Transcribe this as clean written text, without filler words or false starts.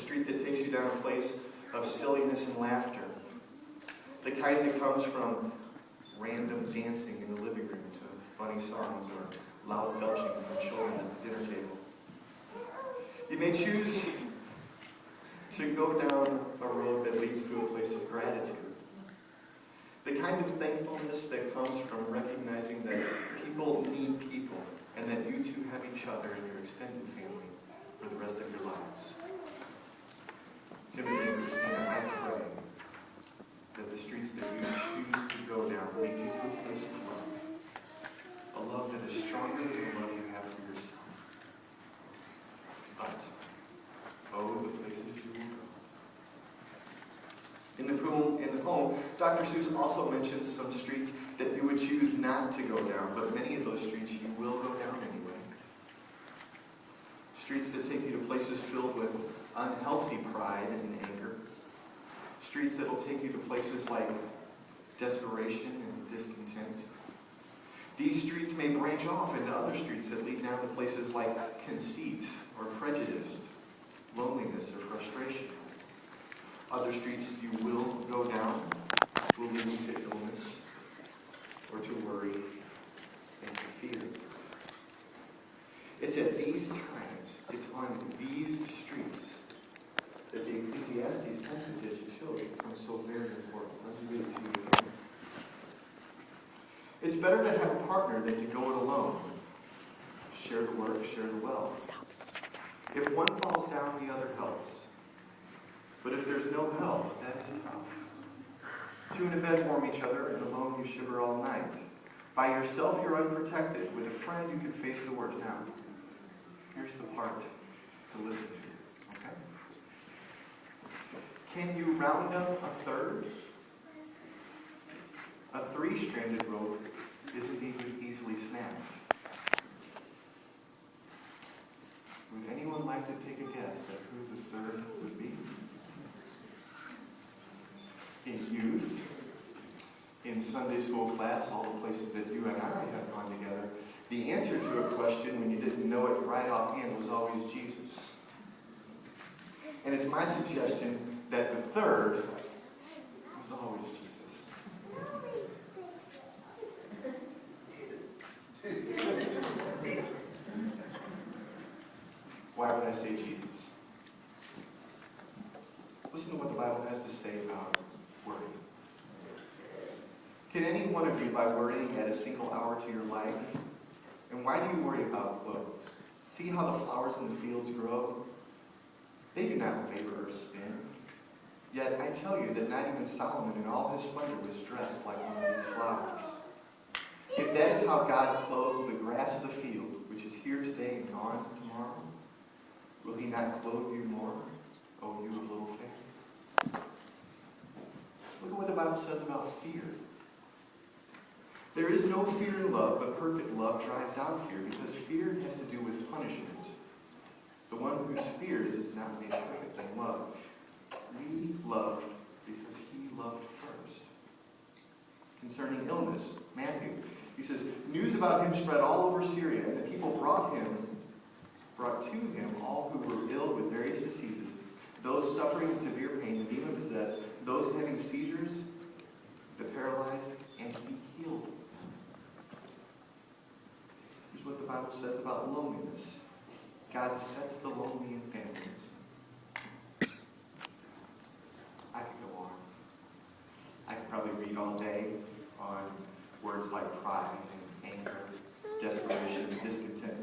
street that takes you down a place of silliness and laughter. The kind that comes from random dancing in the living room to funny songs or loud belching from children at the dinner table. You may choose to go down a road that leads to a place of gratitude. The kind of thankfulness that comes from recognizing that people need people and that you two have each other and your extended family for the rest of your lives. Timothy and Kristina, I pray that the streets that you choose to go down lead you to a place of love. A love that is stronger than the love you have for yourself. But, oh, the places you will go. In the poem, Dr. Seuss also mentions some streets that you would choose not to go down, but many of those streets you will go down anyway. Streets that take you to places filled with unhealthy pride and anger. Streets that will take you to places like desperation and discontent. These streets may branch off into other streets that lead down to places like conceit or prejudice, loneliness or frustration. Other streets you will go down will lead you to illness or to worry and to fear. It's at these times, it's on these streets that the Ecclesiastes passage that you chose becomes so very important. Let me read it to you again. It's better to have a partner than to go it alone. Share the work, share the wealth. If one falls down, the other helps. But if there's no help, that is tough. Two in a bed warm each other, and alone you shiver all night. By yourself you're unprotected. With a friend you can face the worst. Now, here's the part to listen to, okay? Can you round up a third? A three-stranded rope isn't easily snapped. Would anyone like to take a guess at who the third would be? In youth, in Sunday school class, all the places that you and I have gone together, the answer to a question when you didn't know it right offhand was always Jesus. And it's my suggestion that the third was always Jesus. Why would I say Jesus? Listen to what the Bible has to say about worry. Can any one of you, by worrying, add a single hour to your life? And why do you worry about clothes? See how the flowers in the fields grow? They do not labor or spin. Yet I tell you that not even Solomon in all his splendor was dressed like one of these flowers. If that is how God clothes the grass of the field, which is here today and gone tomorrow, will he not clothe you more, O you of little faith? Look at what the Bible says about fear. There is no fear in love, but perfect love drives out fear, because fear has to do with punishment. The one who fears is not made perfect in love. We love because he loved first. Concerning illness, Matthew, he says, news about him spread all over Syria, and the people brought to him all who were ill with various diseases, those suffering in severe pain, the demon-possessed, those having seizures, the paralyzed, and he healed them. Here's what the Bible says about loneliness. God sets the lonely in families. I could go on. I could probably read all day on words like pride and anger, desperation, discontent.